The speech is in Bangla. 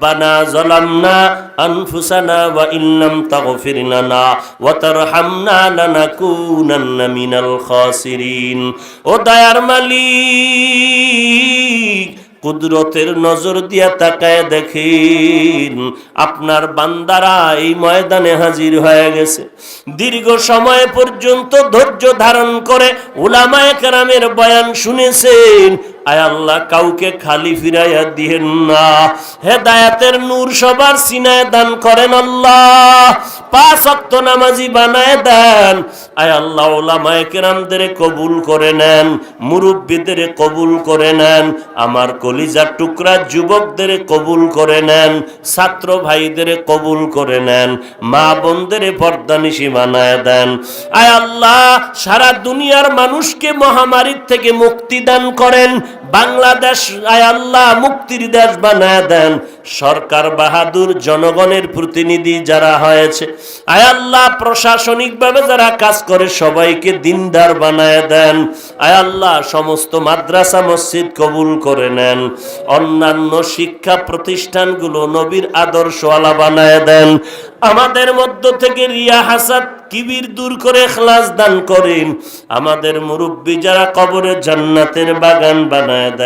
রব্বানা যালামনা আনফুসানা ওয়া ইল্লাম তাগফির লানা ওয়া তারহামনা লানাকুনান্না মিনাল খাসিরিন। ও দয়ার মালিক, কুদরতের নজর দিয়া তাকায় দেখেন আপনার বান্দারা এই ময়দানে হাজির হয়ে গেছে। দীর্ঘ সময় পর্যন্ত ধৈর্য ধারণ করে উলামায়ে কেরামের বয়ান শুনেছেন। আয় আল্লাহ, কাউকে খালি ফিরাইয়া দিয়েন না। হেদায়েতের নূর সবার সিনায় দান করেন আল্লাহ। 5 ওয়াক্ত নামাজি বানায় দেন। আয় আল্লাহ, উলামায়ে কেরামদের কবুল করে নেন, মুরব্বিদের কবুল করে নেন, আমার কলিজার টুকরা যুবকদের কবুল করে নেন, ছাত্র ভাইদের কবুল করে নেন, মা বোনদের পর্দানিশী বানায় দেন। আয় আল্লাহ, সারা দুনিয়ার মানুষকে মহামারীর থেকে মুক্তি দান করেন। বাংলাদেশ আয় আল্লাহ মুক্তির দেশ বানায় দেন। সরকার বাহাদুর জনগণের প্রতিনিধি যারা হয়েছে, আয় আল্লাহ প্রশাসনিকভাবে যারা কাজ করে সবাইকে দিনদার বানায় দেন। আয় আল্লাহ সমস্ত মাদ্রাসা মসজিদ কবুল করে নেন। অন্যান্য শিক্ষা প্রতিষ্ঠানগুলো নবীর আদর্শওয়ালা বানায় দেন। আমাদের মধ্য থেকে রিয়া হাসাদ কিবির দূর করে ইখলাস দান করেন। আমাদের মুরব্বী যারা কবরে জান্নাতের বাগান বানায় দেন।